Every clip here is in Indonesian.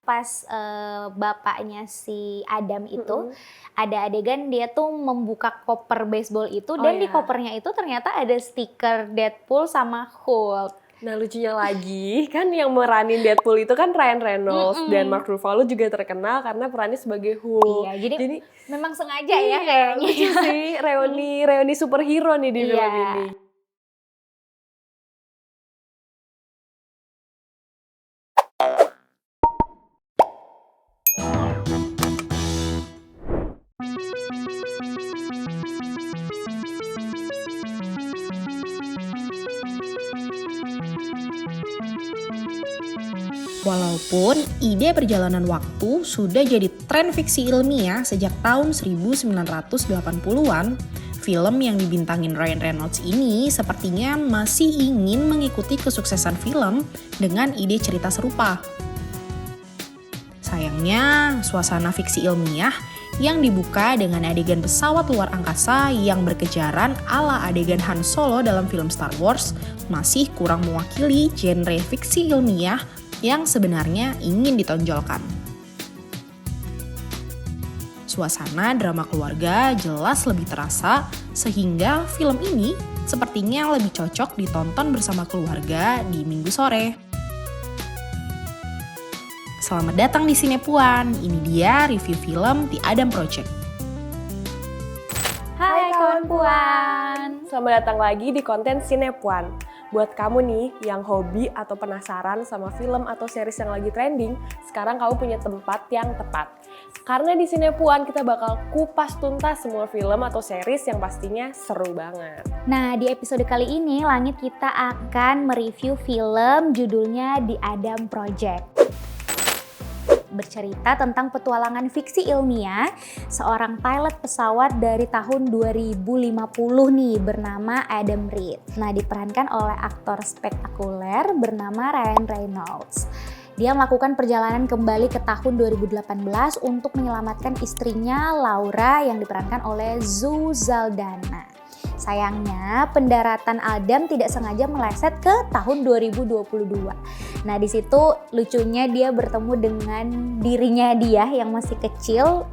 pas bapaknya si Adam itu ada adegan dia tuh membuka koper baseball itu dan di kopernya itu ternyata ada stiker Deadpool sama Hulk. Nah lucunya lagi kan yang meranin Deadpool itu kan Ryan Reynolds dan Mark Ruffalo juga terkenal karena perannya sebagai Hulk. Iya, jadi memang sengaja ya kayaknya. Lucu sih, reuni superhero nih di film ini. Walaupun ide perjalanan waktu sudah jadi tren fiksi ilmiah sejak tahun 1980-an, film yang dibintangin Ryan Reynolds ini sepertinya masih ingin mengikuti kesuksesan film dengan ide cerita serupa. Sayangnya, suasana fiksi ilmiah yang dibuka dengan adegan pesawat luar angkasa yang berkejaran ala adegan Han Solo dalam film Star Wars masih kurang mewakili genre fiksi ilmiah yang sebenarnya ingin ditonjolkan. Suasana drama keluarga jelas lebih terasa, sehingga film ini sepertinya lebih cocok ditonton bersama keluarga di Minggu sore. Selamat datang di Sinepuan, ini dia review film The Adam Project. Hai kawan Puan. Selamat datang lagi di konten Sinepuan. Buat kamu nih yang hobi atau penasaran sama film atau series yang lagi trending, sekarang kamu punya tempat yang tepat. Karena di Sinepuan kita bakal kupas tuntas semua film atau series yang pastinya seru banget. Nah, di episode kali ini Langit kita akan mereview film judulnya The Adam Project. Bercerita tentang petualangan fiksi ilmiah seorang pilot pesawat dari tahun 2050 nih bernama Adam Reed. Nah, diperankan oleh aktor spektakuler bernama Ryan Reynolds. Dia melakukan perjalanan kembali ke tahun 2018 untuk menyelamatkan istrinya Laura yang diperankan oleh Zoe Saldana. Sayangnya, pendaratan Adam tidak sengaja meleset ke tahun 2022. Nah, di situ lucunya dia bertemu dengan dirinya dia yang masih kecil,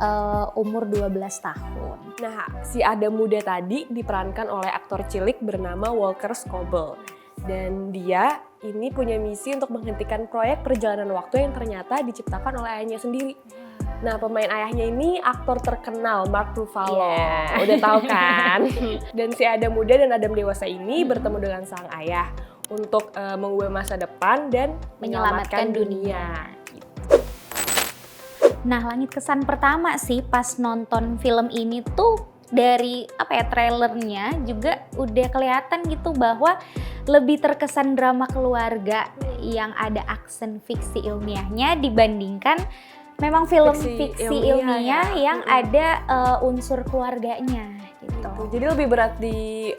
umur 12 tahun. Nah, si Adam muda tadi diperankan oleh aktor cilik bernama Walker Scobell. Dan dia ini punya misi untuk menghentikan proyek perjalanan waktu yang ternyata diciptakan oleh ayahnya sendiri. Nah, pemain ayahnya ini aktor terkenal Mark Ruffalo. Udah tahu kan? Dan si Adam muda dan Adam dewasa ini bertemu dengan sang ayah untuk mengubah masa depan dan menyelamatkan dunia. Nah, Langit kesan pertama sih pas nonton film ini tuh dari trailernya juga udah kelihatan gitu bahwa lebih terkesan drama keluarga yang ada aksen fiksi ilmiahnya dibandingkan memang film fiksi ilmiah yang ada unsur keluarganya gitu. Jadi lebih berat di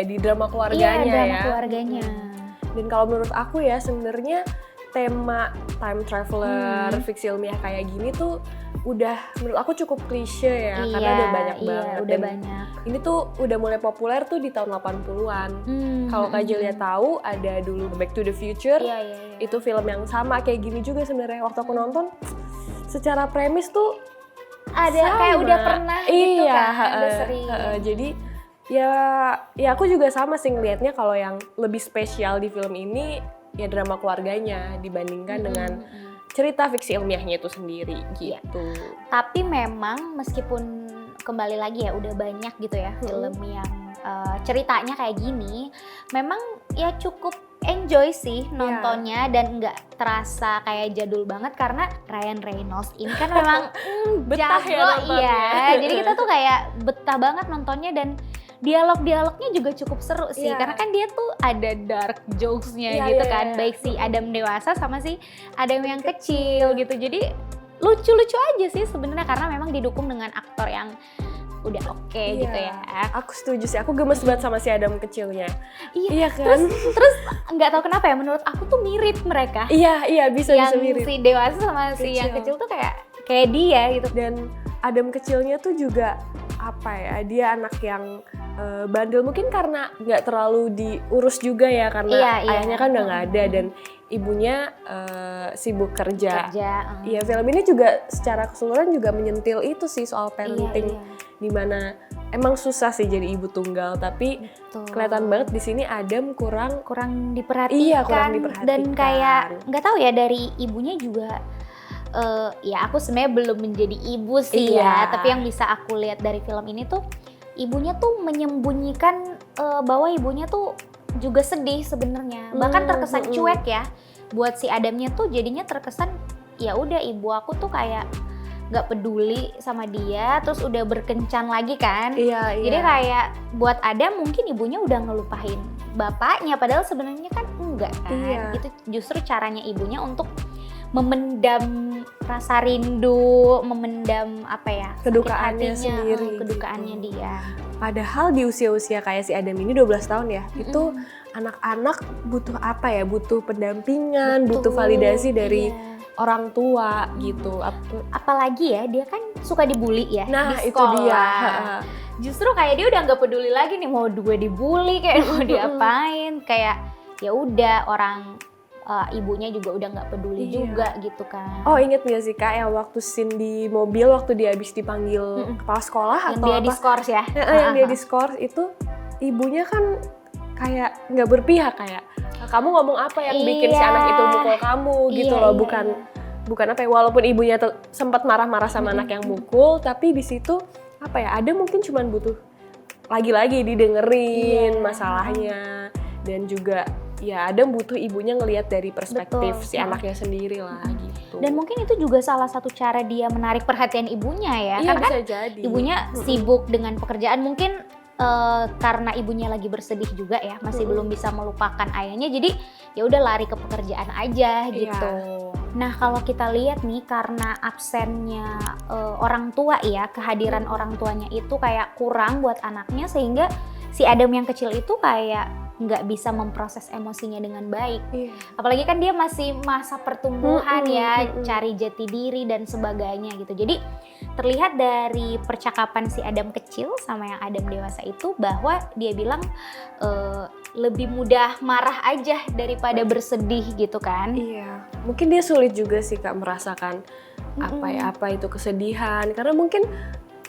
di drama keluarganya. Iya, drama keluarganya. Dan kalau menurut aku ya sebenarnya tema time traveler fiksi ilmiah kayak gini tuh udah menurut aku cukup klise ya, karena udah banyak banget. Udah banyak. Ini tuh udah mulai populer tuh di tahun 80-an. Kalau Kak Jelia tahu ada dulu Back to the Future. Itu film yang sama kayak gini juga sebenarnya. Waktu aku nonton secara premis tuh ada sama. Kayak udah pernah gitu kan, udah sering. Jadi ya aku juga sama sih ngelihatnya kalau yang lebih spesial di film ini ya drama keluarganya dibandingkan dengan cerita fiksi ilmiahnya itu sendiri gitu. Tapi memang meskipun kembali lagi ya udah banyak gitu ya film yang ceritanya kayak gini, memang ya cukup enjoy sih nontonnya dan nggak terasa kayak jadul banget karena Ryan Reynolds ini kan memang jago ya. Jadi kita tuh kayak betah banget nontonnya dan dialog-dialognya juga cukup seru sih karena kan dia tuh ada dark jokes-nya gitu kan, baik si Adam dewasa sama si Adam yang kecil gitu. Jadi lucu-lucu aja sih sebenarnya karena memang didukung dengan aktor yang udah oke gitu ya. Aku setuju sih, aku gemes banget sama si Adam kecilnya. Iya kan? Terus nggak tahu kenapa ya, menurut aku tuh mirip mereka. Iya bisa mirip. Yang si dewasa sama si yang kecil tuh kayak dia gitu. Dan Adam kecilnya tuh juga dia anak yang bandel mungkin karena nggak terlalu diurus juga ya karena ayahnya kan udah nggak ada dan ibunya sibuk kerja. Iya, Iya. film ini juga secara keseluruhan juga menyentil itu sih soal parenting, Iya. dimana emang susah sih jadi ibu tunggal, tapi Betul. kelihatan banget di sini Adam kurang diperhatikan. Iya, kurang diperhatikan. Dan kayak nggak tahu ya, dari ibunya juga ya aku sebenarnya belum menjadi ibu sih Iya. ya, tapi yang bisa aku lihat dari film ini tuh ibunya tuh menyembunyikan bahwa ibunya tuh juga sedih sebenarnya, bahkan terkesan cuek ya. Buat si Adamnya tuh jadinya terkesan ya udah ibu aku tuh kayak nggak peduli sama dia, terus udah berkencan lagi kan. Iya. Jadi kayak buat Adam mungkin ibunya udah ngelupain bapaknya, padahal sebenarnya kan enggak kan. Iya. Itu justru caranya ibunya untuk memendam rasa rindu, memendam apa ya, sakit Kedukaannya hatinya, sendiri kedukaannya gitu. dia. Padahal di usia-usia kayak si Adam ini 12 tahun ya, itu anak-anak butuh apa ya? Butuh pendampingan, butuh Betul, validasi dari iya. orang tua gitu. Apalagi ya, dia kan suka dibully ya Nah, di itu sekolah. dia. Justru kayak dia udah nggak peduli lagi nih mau gue dibully kayak mau diapain, kayak ya udah orang ibunya juga udah nggak peduli Iya. juga gitu kan. Oh, inget gak sih Kak yang waktu scene di mobil waktu dia habis dipanggil kepala sekolah Yang atau dia apa? diskors ya. Yang dia diskors itu ibunya kan kayak nggak berpihak, kayak kamu ngomong apa yang bikin si Iya. anak itu mukul kamu gitu Iya, loh, iya, bukan apa ya, walaupun ibunya sempat marah-marah sama anak yang mukul, tapi di situ apa ya, ada mungkin cuman butuh lagi-lagi didengerin Iya. masalahnya, dan juga ya Adam butuh ibunya ngelihat dari perspektif Betul. si anaknya sendiri lah gitu. Dan mungkin itu juga salah satu cara dia menarik perhatian ibunya ya. iya, Karena kan bisa jadi ibunya sibuk dengan pekerjaan, mungkin karena ibunya lagi bersedih juga ya, masih belum bisa melupakan ayahnya, jadi ya udah lari ke pekerjaan aja gitu. Nah, kalau kita lihat nih, karena absennya orang tua ya, kehadiran orang tuanya itu kayak kurang buat anaknya, sehingga si Adam yang kecil itu kayak nggak bisa memproses emosinya dengan baik. Iya. Apalagi kan dia masih masa pertumbuhan ya, cari jati diri dan sebagainya gitu. Jadi terlihat dari percakapan si Adam kecil sama yang Adam dewasa itu, bahwa dia bilang lebih mudah marah aja daripada bersedih gitu kan. Iya, mungkin dia sulit juga sih Kak merasakan apa itu kesedihan, karena mungkin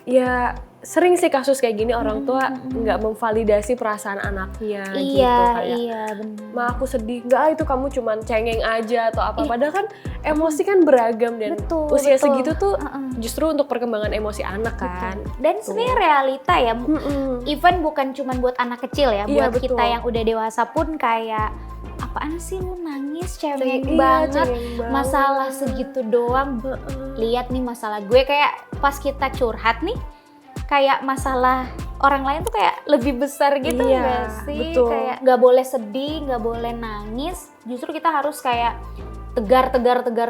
ya sering sih kasus kayak gini, orang tua nggak memvalidasi perasaan anaknya gitu, kayak Iya benar. Ma aku sedih, nggak itu kamu cuman cengeng aja atau apa, padahal kan emosi kan beragam, dan Betul, usia betul. segitu tuh justru untuk perkembangan emosi anak kan. Dan sebenarnya realita ya, even bukan cuma buat anak kecil ya, Iya, buat betul. kita yang udah dewasa pun kayak apaan sih lu nangis, cengeng Iya, banget, cengeng banget. masalah segitu doang. Lihat nih masalah gue, kayak pas kita curhat nih, kayak masalah orang lain tuh kayak lebih besar gitu Iya, nggak sih? betul. Kayak nggak boleh sedih, nggak boleh nangis. Justru kita harus kayak tegar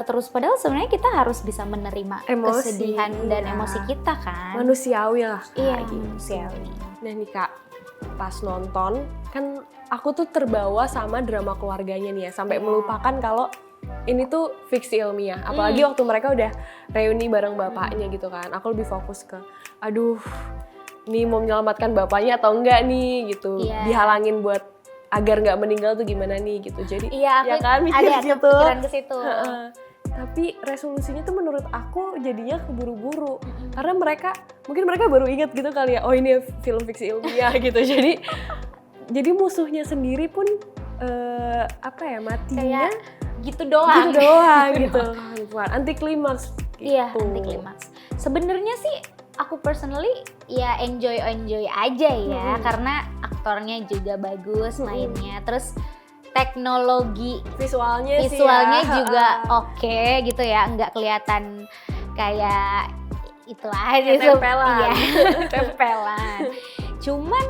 terus. Padahal sebenarnya kita harus bisa menerima Emosi, kesedihan dan iya. emosi kita kan. Manusiawi lah Kak, Iya, gitu. manusiawi. Nah nih Kak, pas nonton kan aku tuh terbawa sama drama keluarganya nih ya, sampai melupakan kalau ini tuh fiksi ilmiah. Apalagi waktu mereka udah reuni bareng bapaknya gitu kan, aku lebih fokus ke aduh ini mau menyelamatkan bapaknya atau enggak nih gitu. Iya. Dihalangin buat agar nggak meninggal tuh gimana nih gitu. Jadi Iya, ya aku kan mikir ada gitu. kepikiran ke situ. Heeh. Tapi resolusinya tuh menurut aku jadinya keburu-buru, karena mungkin mereka baru ingat gitu kali ya, oh ini film fiksi ilmiah gitu. Jadi musuhnya sendiri pun apa ya, matinya Kayak gitu doang. gitu doang gitu. Anti klimaks gitu. Iya, anti klimaks. Sebenarnya sih aku personally ya enjoy aja ya, karena aktornya juga bagus mainnya, terus teknologi Visualnya visualnya sih ya. juga oke gitu ya, nggak kelihatan kayak itulah Kayak tempelan. Iya, tempelan. Cuman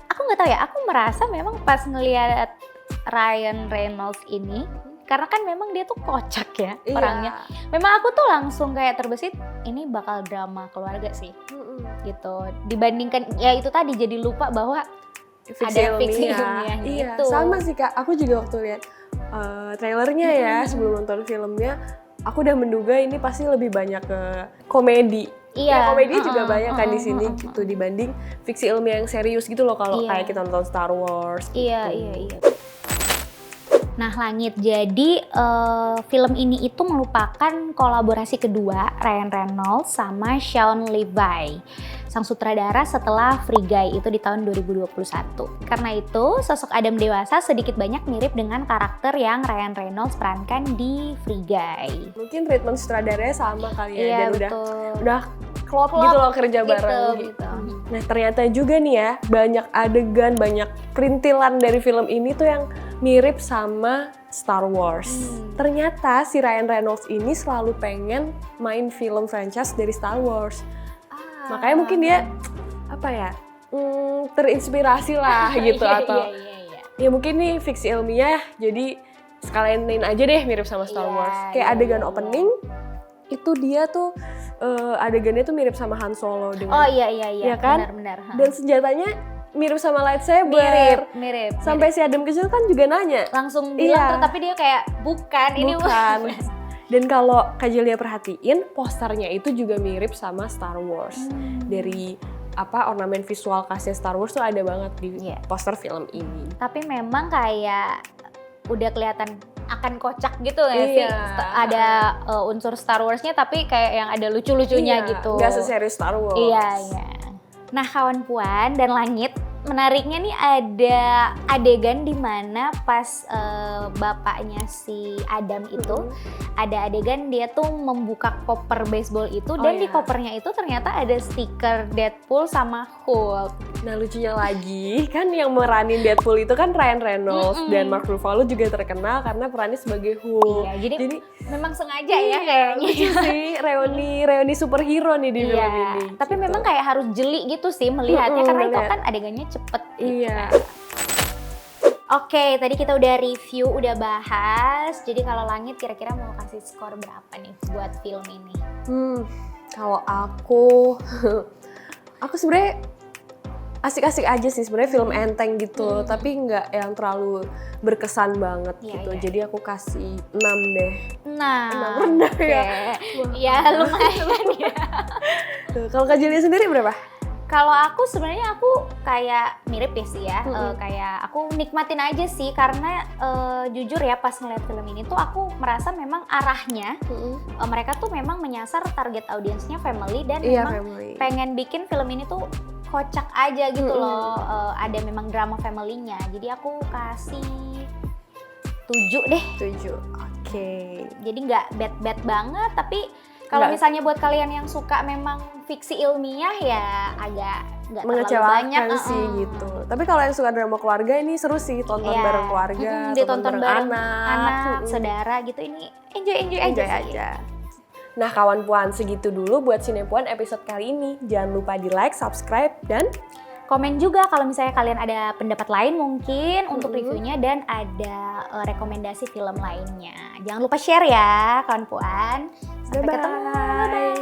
aku nggak tahu ya, aku merasa memang pas ngelihat Ryan Reynolds ini, karena kan memang dia tuh kocak ya Iya. orangnya. Memang aku tuh langsung kayak terbesit, ini bakal drama keluarga sih gitu. Dibandingkan ya itu tadi, jadi lupa bahwa ada fiksi ilmiahnya Iya, itu. sama sih Kak. Aku juga waktu lihat trailernya ya, sebelum nonton filmnya, aku udah menduga ini pasti lebih banyak ke komedi. Iya, Ya, komedi juga banyak kan di sini gitu, dibanding fiksi ilmiah yang serius gitu loh, kalau Iya. kayak kita nonton Star Wars gitu. Iya. Nah Langit, jadi film ini itu merupakan kolaborasi kedua Ryan Reynolds sama Shawn Levy, sang sutradara setelah Free Guy itu di tahun 2021. Karena itu sosok Adam dewasa sedikit banyak mirip dengan karakter yang Ryan Reynolds perankan di Free Guy. Mungkin treatment sutradaranya sama kali ya, Iya, dan betul. udah klop gitu loh kerja gitu, bareng gitu. Nah ternyata juga nih ya, banyak adegan, banyak perintilan dari film ini tuh yang mirip sama Star Wars. Ternyata si Ryan Reynolds ini selalu pengen main film franchise dari Star Wars. Makanya mungkin dia terinspirasi lah gitu atau ya mungkin nih fiksi ilmiah, jadi sekalianin aja deh mirip sama Star Wars. Kayak adegan opening itu dia tuh adegannya tuh mirip sama Han Solo dengan ya kan? Benar. Dan senjatanya mirip sama lightsaber. Mirip. Sampai si Adam kecil kan juga nanya. Langsung bilang tuh, tapi dia kayak bukan. Ini bukan. Dan kalau Kak Jelia perhatiin, posternya itu juga mirip sama Star Wars. Dari ornamen visual khasnya Star Wars tuh ada banget di poster film ini. Tapi memang kayak udah kelihatan akan kocak gitu ya sih. Ada unsur Star Wars-nya tapi kayak yang ada lucu-lucunya gitu. Nggak seserius Star Wars. Iya. Nah kawan Puan dan Langit, menariknya nih ada adegan di mana pas bapaknya si Adam itu ada adegan dia tuh membuka koper baseball itu dan di kopernya itu ternyata ada stiker Deadpool sama Hulk. Nah lucunya lagi kan yang meranin Deadpool itu kan Ryan Reynolds dan Mark Ruffalo juga terkenal karena perannya sebagai Hulk. Iya, jadi memang sengaja ya kayaknya. Lucu sih, reuni superhero nih di film ini. Tapi gitu. memang kayak harus jeli gitu sih melihatnya karena itu kan adegannya cepet. Iya. Oke, tadi kita udah review, udah bahas. Jadi kalau Langit kira-kira mau kasih skor berapa nih buat film ini? Kalau aku sebenarnya asik-asik aja sih sebenarnya, film enteng gitu, tapi nggak yang terlalu berkesan banget gitu. Jadi aku kasih 6 deh. 6 rendah ya. Ya lumayan ya. Kalau Kak Jelia sendiri berapa? Kalau aku sebenarnya aku kayak mirip ya sih ya, kayak aku nikmatin aja sih karena jujur ya pas ngeliat film ini tuh aku merasa memang arahnya mereka tuh memang menyasar target audiensnya family dan memang pengen bikin film ini tuh kocak aja gitu loh, ada memang drama family-nya. Jadi aku kasih 7 deh. 7, oke. Jadi nggak bad banget, tapi kalau misalnya buat kalian yang suka memang fiksi ilmiah ya agak nggak terlalu banyak sih gitu. Tapi kalau yang suka drama keluarga ini seru sih, tonton bareng keluarga, ditonton bareng anak, saudara gitu, ini enjoy aja. Nah kawan Puan, segitu dulu buat Sinepuan episode kali ini. Jangan lupa di like, subscribe, dan komen juga kalau misalnya kalian ada pendapat lain mungkin untuk reviewnya dan ada rekomendasi film lainnya. Jangan lupa share ya kawan Puan. Sampai ketemu. Bye.